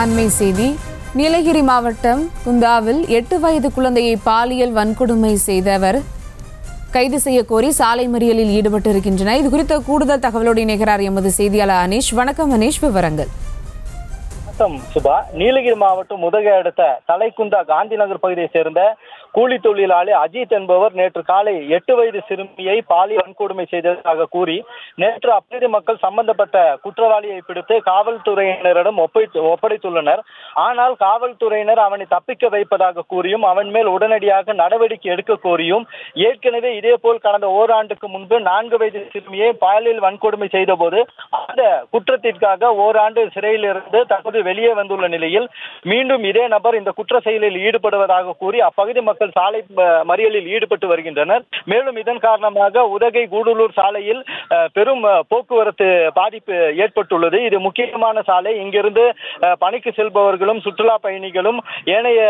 அண்மை செய்தி. நீலகிரி மாவட்டம் குந்தாவில் 8 வயது குழந்தையை பாலியல் வன்கொடுமை செய்தவர் கைது செய்ய கோரி சாலை மறியலில் ஈடுபட்டிருக்கின்றனர். இது குறித்த கூடுதல் தகவலோடு இணைகிறார் எமது செய்தியாளர் அனீஷ். வணக்கம் அனீஷ், விவரங்கள். சுபா, நீலகிரி மாவட்டம் உதகை அடுத்த தலைக்குந்தா காந்தி நகர் பகுதியை சேர்ந்த கூலி தொழிலாளி அஜித் என்பவர் நேற்று காலை 8 வயது சிறுமியை பாலியல் வன்கொடுமை செய்ததாக கூறி நேற்று அப்பகுதி மக்கள் சம்பந்தப்பட்ட குற்றவாளியை பிடித்து காவல்துறையினரிடம் ஒப்படைத்துள்ளனர். ஆனால் காவல்துறையினர் அவனை தப்பிக்க வைப்பதாக கூறியும் அவன் மேல் உடனடியாக நடவடிக்கை எடுக்க கோரியும் ஏற்கனவே இதேபோல் கடந்த ஓராண்டுக்கு முன்பு 4 வயது சிறுமியை பாலியல் வன்கொடுமை செய்த போது அந்த குற்றத்திற்காக ஓராண்டு சிறையில் இருந்து தற்போது வெளியே வந்துள்ள நிலையில் மீண்டும் இதே நபர் இந்த குற்ற செயலில் ஈடுபடுவதாக கூறி அப்பகுதி மக்கள் சாலை மறியலில் ஈடுபட்டு வருகின்றனர். மேலும் இதன் காரணமாக உதகை கூடலூர் சாலையில் பெரும் போக்குவரத்து பாதிப்பு ஏற்பட்டுள்ளது. இது முக்கியமான சாலை. இங்கிருந்து பணிக்கு செல்பவர்களும் சுற்றுலா பயணிகளும் ஏனைய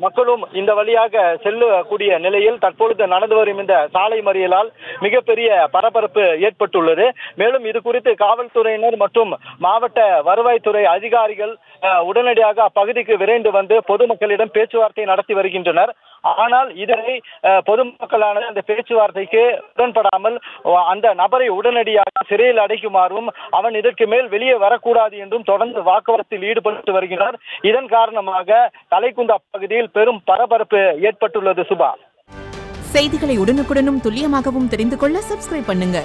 மக்களும் இந்த வழியாக செல்லக்கூடிய நிலையில் தற்பொழுது நடந்து வரும் இந்த சாலை மறியலால் மிகப்பெரிய பரபரப்பு ஏற்பட்டுள்ளது. மேலும் இது குறித்து காவல்துறையினர் மற்றும் மாவட்ட வருவாய்த்துறை அதிகாரிகள் உடனடியாக அப்பகுதிக்கு விரைந்து வந்து பொதுமக்களிடம் பேச்சுவார்த்தை நடத்தி வருகின்றனர். ஆனால் இதனை பொதுமக்களான அந்த பேச்சுவார்த்தைக்கு உடன்படாமல் அந்த நபரை உடனடியாக சிறையில் அடைக்குமாறும் அவன் இதற்கு மேல் வெளியே வரக்கூடாது என்றும் தொடர்ந்து வாக்குவாதத்தில் ஈடுபட்டு வருகிறார். இதன் காரணமாக தலைக்குந்தா பகுதியில் பெரும் பரபரப்பு ஏற்பட்டுள்ளது. சுபா, செய்திகளை உடனுக்குடனும் துல்லியமாகவும் தெரிந்து கொள்ள சப்ஸ்கிரைப் பண்ணுங்க.